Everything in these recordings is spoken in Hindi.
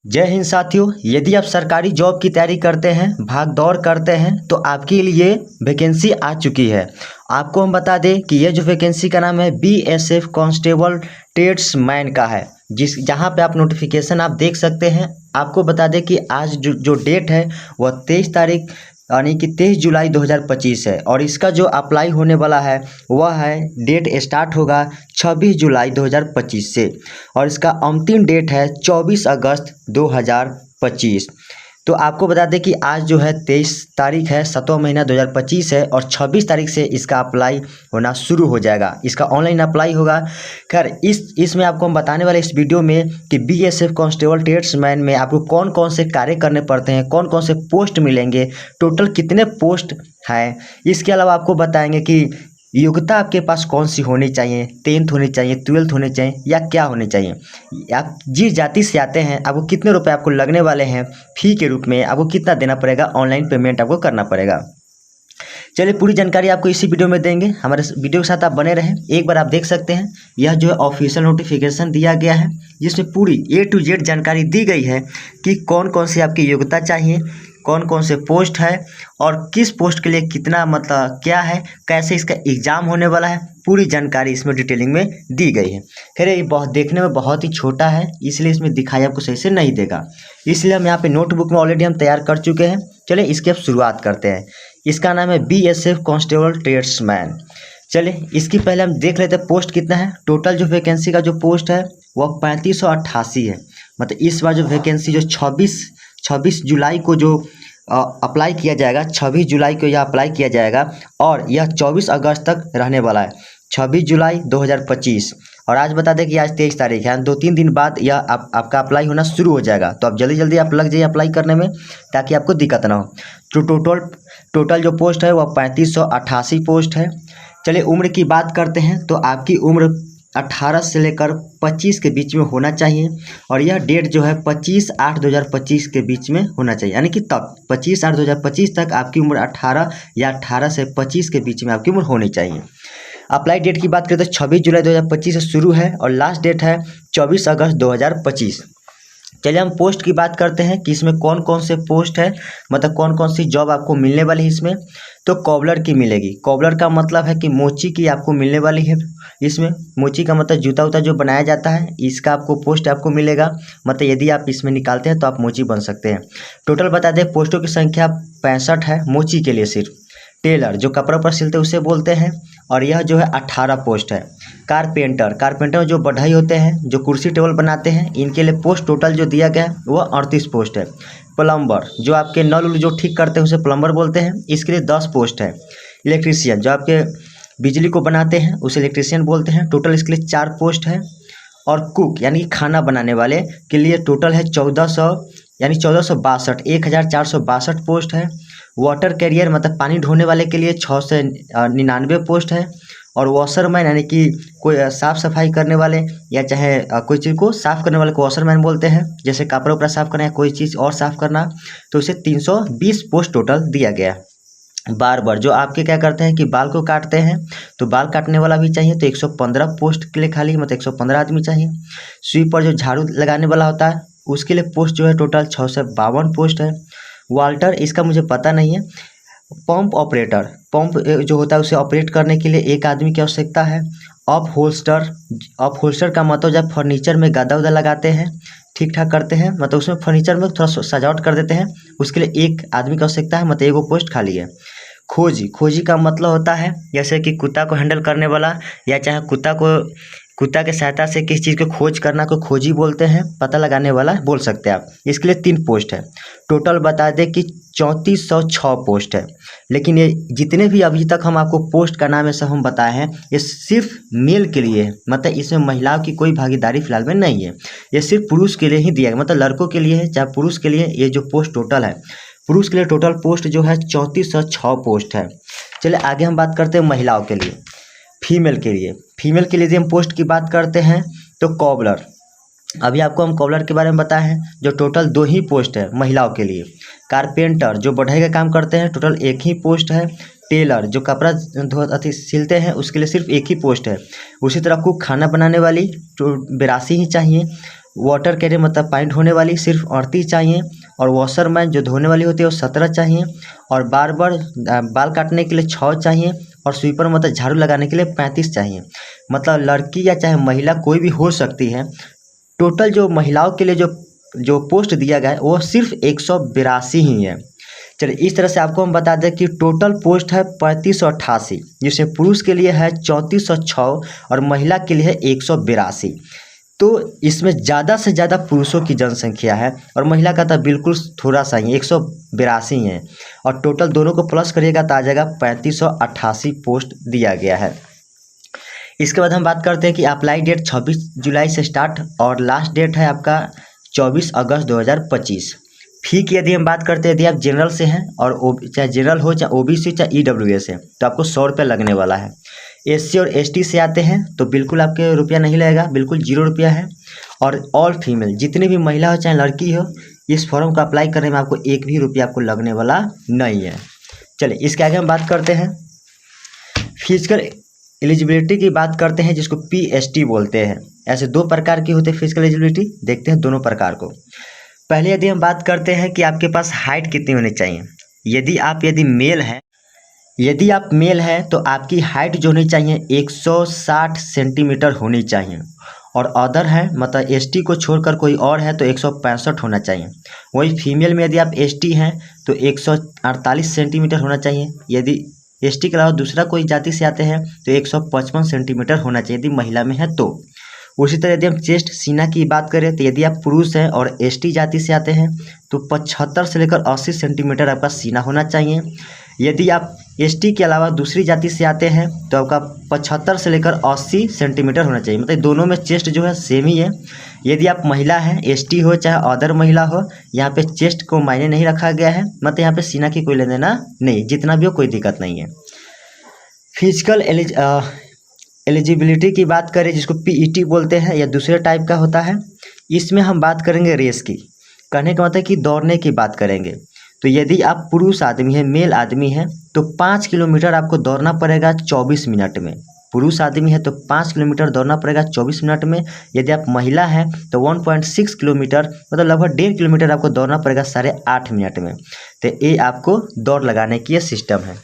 जय हिंद साथियों, यदि आप सरकारी जॉब की तैयारी करते हैं, भाग दौड़ करते हैं तो आपके लिए वैकेंसी आ चुकी है। आपको हम बता दें कि यह जो वैकेंसी का नाम है बीएसएफ कांस्टेबल ट्रेड्समैन का है, जहां पे आप नोटिफिकेशन आप देख सकते हैं। आपको बता दें कि आज जो डेट है वह 23 तारीख यानी कि 23 जुलाई 2025 है और इसका जो अप्लाई होने वाला है वह है डेट स्टार्ट होगा 26 जुलाई 2025 से और इसका अंतिम डेट है 24 अगस्त 2025। तो आपको बता दें कि आज जो है 23 तारीख है, 7वां महीना 2025 है और 26 तारीख से इसका अप्लाई होना शुरू हो जाएगा। इसका ऑनलाइन अप्लाई होगा। खैर इसमें आपको हम बताने वाले इस वीडियो में कि बीएसएफ कांस्टेबल ट्रेड्समैन में आपको कौन कौन से कार्य करने पड़ते हैं, कौन कौन से पोस्ट मिलेंगे, टोटल कितने पोस्ट हैं। इसके अलावा आपको बताएंगे कि योग्यता आपके पास कौन सी होनी चाहिए, 10th होनी चाहिए, 12th होनी चाहिए या क्या होनी चाहिए। आप जिस जाति से आते हैं आपको कितने रुपए आपको लगने वाले हैं, फी के रूप में आपको कितना देना पड़ेगा, ऑनलाइन पेमेंट आपको करना पड़ेगा। चलिए पूरी जानकारी आपको इसी वीडियो में देंगे, हमारे वीडियो के साथ आप बने रहें। एक बार आप देख सकते हैं यह जो है ऑफिशियल नोटिफिकेशन दिया गया है जिसमें पूरी A to Z जानकारी दी गई है कि कौन कौन सी आपकी योग्यता चाहिए, कौन कौन से पोस्ट है और किस पोस्ट के लिए कितना मतलब क्या है, कैसे इसका एग्ज़ाम होने वाला है, पूरी जानकारी इसमें डिटेलिंग में दी गई है। खैर ये बहुत देखने में बहुत ही छोटा है इसलिए इसमें दिखाई आपको सही से नहीं देगा, इसलिए हम यहाँ पे नोटबुक में ऑलरेडी हम तैयार कर चुके हैं। चलिए इसकी अब शुरुआत करते हैं। इसका नाम है बीएसएफ कांस्टेबल ट्रेड्समैन। चलिए इसकी पहले हम देख लेते हैं पोस्ट कितना है। टोटल जो वैकेंसी का जो पोस्ट है वह 3588 है। मतलब इस बार जो वैकेंसी जो 26 जुलाई को जो अप्लाई किया जाएगा, 26 जुलाई को यह अप्लाई किया जाएगा और यह 24 अगस्त तक रहने वाला है, 26 जुलाई 2025। और आज बता दें कि आज 23 तारीख है, 2-3 दिन बाद यह आपका अप्लाई होना शुरू हो जाएगा। तो आप जल्दी जल्दी आप लग जाइए अप्लाई करने में ताकि आपको दिक्कत ना हो। तो टोटल जो पोस्ट है वह 3588 पोस्ट है। चलिए उम्र की बात करते हैं तो आपकी उम्र 18 से लेकर 25 के बीच में होना चाहिए और यह डेट जो है 25/8/2025 के बीच में होना चाहिए, यानी कि तक 25/8/2025 तक आपकी उम्र 18 या 18 से 25 के बीच में आपकी उम्र होनी चाहिए। अप्लाई डेट की बात करें तो 26 जुलाई 2025 से शुरू है और लास्ट डेट है 24 अगस्त 2025। चलिए हम पोस्ट की बात करते हैं कि इसमें कौन कौन से पोस्ट है, मतलब कौन कौन सी जॉब आपको मिलने वाली है इसमें। तो कॉबलर की मिलेगी। कॉबलर का मतलब है कि मोची की आपको मिलने वाली है। इसमें मोची का मतलब जूता उता जो बनाया जाता है, इसका आपको पोस्ट आपको मिलेगा। मतलब यदि आप इसमें निकालते हैं तो आप मोची बन सकते हैं। टोटल बता दें पोस्टों की संख्या 65 है मोची के लिए सिर्फ। टेलर जो कपड़ा पर सिलते हैं उसे बोलते हैं और यह जो है 18 पोस्ट है। कारपेंटर जो बढ़ई होते हैं, जो कुर्सी टेबल बनाते हैं, इनके लिए पोस्ट टोटल जो दिया गया है वह 38 पोस्ट है। प्लम्बर जो आपके नल उल जो ठीक करते हैं उसे प्लम्बर बोलते हैं, इसके लिए 10 पोस्ट है। इलेक्ट्रीशियन जो आपके बिजली को बनाते हैं उसे इलेक्ट्रीशियन बोलते हैं, टोटल इसके लिए 4 पोस्ट है। और कुक यानी कि खाना बनाने वाले के लिए टोटल है 1400 यानी 1462 1462 पोस्ट है। वाटर कैरियर मतलब पानी ढोने वाले के लिए 699 पोस्ट है। और वॉशरमैन यानी कि कोई साफ़ सफाई करने वाले या चाहे कोई चीज़ को साफ़ करने वाले को वॉशरमैन बोलते हैं, जैसे कपड़ा उपड़ा साफ़ करना या कोई चीज़ और साफ़ करना, तो इसे 320 पोस्ट टोटल दिया गया है। बार्बर जो आपके क्या करते हैं कि बाल को काटते हैं, तो बाल काटने वाला भी चाहिए, तो 115 पोस्ट के लिए खाली मतलब 115 आदमी चाहिए। स्वीपर जो झाड़ू लगाने वाला होता है उसके लिए पोस्ट जो है टोटल 652 पोस्ट है। वाल्टर इसका मुझे पता नहीं है। पंप ऑपरेटर, पंप जो होता है उसे ऑपरेट करने के लिए एक आदमी की आवश्यकता है। अप होल्स्टर का मतलब जब फर्नीचर में गद्दा उदा लगाते हैं, ठीक ठाक करते हैं, मतलब उसमें फर्नीचर में थोड़ा सजावट कर देते हैं, उसके लिए एक आदमी की आवश्यकता है, मतलब 1 पोस्ट खाली है। खोजी का मतलब होता है जैसे कि कुत्ता को हैंडल करने वाला या चाहे कुत्ता के सहायता से किसी चीज़ को खोज करना को खोजी बोलते हैं, पता लगाने वाला बोल सकते हैं आप। इसके लिए 3 पोस्ट है। टोटल बता दें कि 3406 पोस्ट है। लेकिन ये जितने भी अभी तक हम आपको पोस्ट का नाम है सब हम बताए हैं, ये सिर्फ मेल के लिए है, मतलब इसमें महिलाओं की कोई भागीदारी फिलहाल में नहीं है। ये सिर्फ पुरुष के लिए ही दिया गया, मतलब लड़कों के लिए है चाहे पुरुष के लिए। ये जो पोस्ट टोटल है पुरुष के लिए टोटल पोस्ट जो है 3406 पोस्ट है। चलिए आगे हम बात करते हैं महिलाओं के लिए। फीमेल के लिए यदि हम पोस्ट की बात करते हैं तो कॉबलर, अभी आपको हम कॉबलर के बारे में बताए हैं, जो टोटल 2 ही पोस्ट है महिलाओं के लिए। कारपेंटर जो बढ़ई का काम करते हैं, टोटल 1 ही पोस्ट है। टेलर जो कपड़ा सिलते हैं उसके लिए सिर्फ 1 ही पोस्ट है। उसी तरह कुक खाना बनाने वाली तो 82 ही चाहिए। वाटर कैरियर मतलब पानी ढोने वाली सिर्फ 38 चाहिए, और वॉशरमैन जो धोने वाली होती है वो 17 चाहिए, और बार्बर बाल काटने के लिए 6 चाहिए, और स्वीपर मतलब झाड़ू लगाने के लिए 35 चाहिए। मतलब लड़की या चाहे महिला कोई भी हो सकती है। टोटल जो महिलाओं के लिए जो पोस्ट दिया गया है वो सिर्फ 182 ही है। चलिए इस तरह से आपको हम बता दें कि टोटल पोस्ट है 3588, जिसमें पुरुष के लिए है 3406 और महिला के लिए है 182। तो इसमें ज़्यादा से ज़्यादा पुरुषों की जनसंख्या है और महिला का तो बिल्कुल थोड़ा सा ही 182 है, और टोटल दोनों को प्लस करिएगा तो आ जाएगा 3588 पोस्ट दिया गया है। इसके बाद हम बात करते हैं कि अप्लाई डेट 26 जुलाई से स्टार्ट और लास्ट डेट है आपका 24 अगस्त 2025। फी की यदि हम बात करते हैं, यदि आप जनरल से हैं और चाहे जनरल हो चाहे ओबीसी चाहे ईडब्ल्यूएस है तो आपको 100 रुपये लगने वाला है। एससी और एसटी से आते हैं तो बिल्कुल आपके रुपया नहीं लगेगा, बिल्कुल 0 रुपया है। और ऑल फीमेल जितनी भी महिला हो चाहे लड़की हो, इस फॉर्म को अप्लाई करने में आपको 1 भी रुपया आपको लगने वाला नहीं है। चलिए इसके आगे हम बात करते हैं फिजिकल एलिजिबिलिटी की बात करते हैं, जिसको पीएसटी बोलते हैं। ऐसे 2 प्रकार की होते हैं फिजिकल एलिजिबिलिटी, देखते हैं दोनों प्रकार को। पहले यदि हम बात करते हैं कि आपके पास हाइट कितनी होनी चाहिए। यदि आप मेल हैं तो आपकी हाइट जो होनी चाहिए 160 सेंटीमीटर होनी चाहिए, और अदर है मतलब एसटी को छोड़कर कोई और है तो 165 होना चाहिए। वही फीमेल में यदि आप एसटी हैं तो 148 सेंटीमीटर होना चाहिए। यदि एसटी के अलावा दूसरा कोई जाति से आते हैं तो 155 सेंटीमीटर होना चाहिए यदि महिला में है तो। उसी तरह यदि हम चेस्ट सीना की बात करें तो यदि आप पुरुष हैं और एसटी जाति से आते हैं तो 75 से लेकर 80 सेंटीमीटर आपका सीना होना चाहिए। यदि आप एसटी के अलावा दूसरी जाति से आते हैं तो आपका 75 से लेकर 80 सेंटीमीटर होना चाहिए। मतलब दोनों में चेस्ट जो है सेम ही है। यदि आप महिला हैं, एसटी हो चाहे अदर महिला हो, यहाँ पे चेस्ट को मायने नहीं रखा गया है, मतलब यहाँ पे सीना की कोई लेना देना नहीं, जितना भी हो कोई दिक्कत नहीं है। फिजिकल एलिजिबिलिटी की बात करें जिसको पीईटी बोलते हैं या दूसरे टाइप का होता है, इसमें हम बात करेंगे रेस की। कहने का मतलब कि दौड़ने की बात करेंगे। तो यदि आप पुरुष आदमी हैं, मेल आदमी हैं, तो 5 किलोमीटर आपको दौड़ना पड़ेगा 24 मिनट में। पुरुष आदमी है तो 5 किलोमीटर दौड़ना पड़ेगा 24 मिनट में। यदि आप महिला हैं तो 1.6 किलोमीटर मतलब लगभग 1.5 किलोमीटर आपको दौड़ना पड़ेगा 8.5 मिनट में। तो ये आपको दौड़ लगाने की सिस्टम है।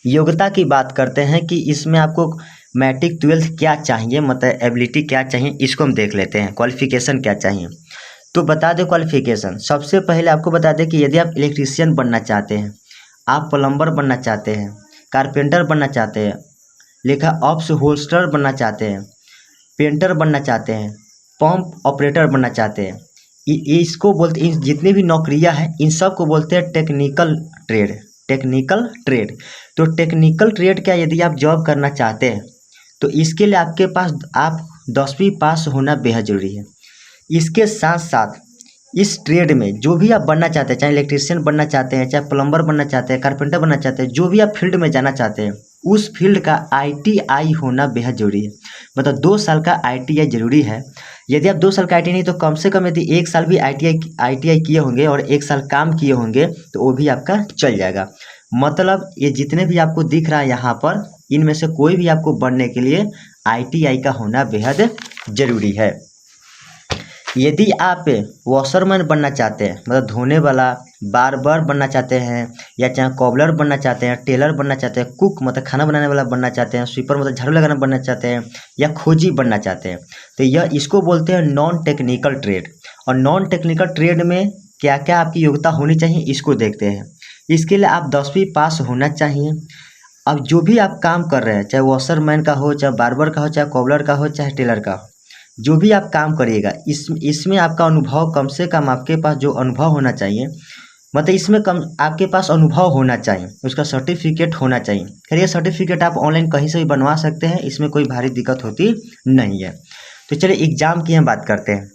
योग्यता की बात करते हैं कि इसमें आपको मैट्रिक 12th क्या चाहिए, मतलब एबिलिटी क्या चाहिए, इसको हम देख लेते हैं। क्वालिफिकेशन क्या चाहिए तो बता दें क्वालिफिकेशन। सबसे पहले आपको बता दें कि यदि आप इलेक्ट्रीशियन बनना चाहते हैं, आप प्लम्बर बनना चाहते हैं, कारपेंटर बनना चाहते हैं, लिखा ऑप्स होल्स्टर बनना चाहते हैं, पेंटर बनना चाहते हैं, पंप ऑपरेटर बनना चाहते हैं, इसको बोलते हैं, जितनी भी नौकरियां हैं इन सब को बोलते हैं टेक्निकल ट्रेड। तो टेक्निकल ट्रेड क्या, यदि आप जॉब करना चाहते हैं तो इसके लिए आपके पास आप 10वीं पास होना बेहद ज़रूरी है। इसके साथ साथ इस ट्रेड में जो भी आप बनना चाहते हैं, चाहे इलेक्ट्रीशियन बनना चाहते हैं, चाहे प्लम्बर बनना चाहते हैं, कारपेंटर बनना चाहते हैं, जो भी आप फील्ड में जाना चाहते हैं उस फील्ड का ITI होना बेहद ज़रूरी है। मतलब 2 साल का ITI ज़रूरी है। यदि आप 2 साल का ITI नहीं तो कम से कम यदि 1 साल भी ITI किए होंगे और 1 साल काम किए होंगे तो वो भी आपका चल जाएगा। मतलब ये जितने भी आपको दिख रहा है यहाँ पर, इनमें से कोई भी आपको बनने के लिए ITI का होना बेहद ज़रूरी है। यदि आप वॉशरमैन बनना चाहते हैं, मतलब धोने वाला, बार्बर बनना चाहते हैं, या चाहे कॉबलर बनना चाहते हैं, टेलर बनना चाहते हैं, कुक मतलब खाना बनाने वाला बनना चाहते हैं, स्वीपर मतलब झाड़ू लगाना बनना चाहते हैं, या खोजी बनना चाहते हैं, तो यह इसको बोलते हैं नॉन टेक्निकल ट्रेड। और नॉन टेक्निकल ट्रेड में क्या क्या आपकी योग्यता होनी चाहिए इसको देखते हैं। इसके लिए आप 10वीं पास होना चाहिए। अब जो भी आप काम कर रहे हैं, चाहे वॉशरमैन का हो, चाहे बार्बर का हो, चाहे कॉबलर का हो, चाहे टेलर का हो, जो भी आप काम करिएगा इसमें आपका अनुभव कम से कम, आपके पास जो अनुभव होना चाहिए, मतलब इसमें कम आपके पास अनुभव होना चाहिए, उसका सर्टिफिकेट होना चाहिए। खैर ये सर्टिफिकेट आप ऑनलाइन कहीं से भी बनवा सकते हैं, इसमें कोई भारी दिक्कत होती नहीं है। तो चलिए एग्ज़ाम की हम बात करते हैं।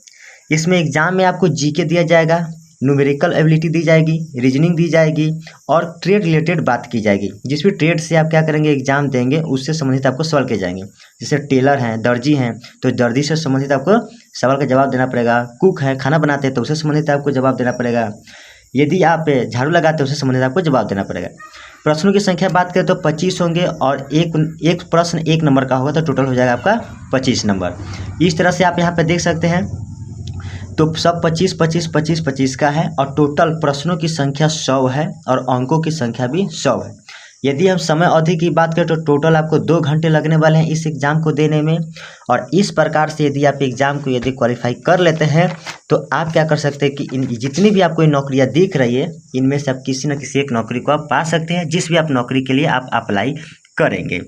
इसमें एग्ज़ाम में आपको GK दिया जाएगा, न्यूमेरिकल एबिलिटी दी जाएगी, रीजनिंग दी जाएगी और ट्रेड रिलेटेड बात की जाएगी। जिस भी ट्रेड से आप क्या करेंगे एग्जाम देंगे उससे संबंधित आपको सवाल किए जाएंगे। जैसे टेलर हैं, दर्जी हैं तो दर्जी से संबंधित आपको सवाल का जवाब देना पड़ेगा। कुक हैं, खाना बनाते हैं तो उससे संबंधित आपको जवाब देना पड़ेगा। यदि आप झाड़ू लगाते हैं उससे संबंधित आपको जवाब देना पड़ेगा। प्रश्नों की संख्या बात करें तो 25 होंगे और एक प्रश्न 1 नंबर का होगा तो टोटल हो जाएगा आपका 25 नंबर। इस तरह से आप यहाँ पे देख सकते हैं तो सब 25 25 25 25 का है और टोटल प्रश्नों की संख्या 100 है और अंकों की संख्या भी 100 है। यदि हम समय अवधि की बात करें तो टोटल आपको 2 घंटे लगने वाले हैं इस एग्ज़ाम को देने में। और इस प्रकार से यदि आप एग्ज़ाम को यदि क्वालिफाई कर लेते हैं तो आप क्या कर सकते हैं कि इन जितनी भी आपको नौकरियां दिख रही है इनमें से आप किसी न किसी एक नौकरी को आप पा सकते हैं, जिस भी आप नौकरी के लिए आप अप्लाई करेंगे।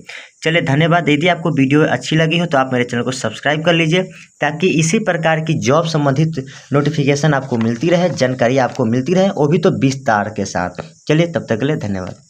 चलिए धन्यवाद। यदि आपको वीडियो अच्छी लगी हो तो आप मेरे चैनल को सब्सक्राइब कर लीजिए ताकि इसी प्रकार की जॉब संबंधित नोटिफिकेशन आपको मिलती रहे, जानकारी आपको मिलती रहे, वो भी तो विस्तार के साथ। चलिए तब तक के लिए धन्यवाद।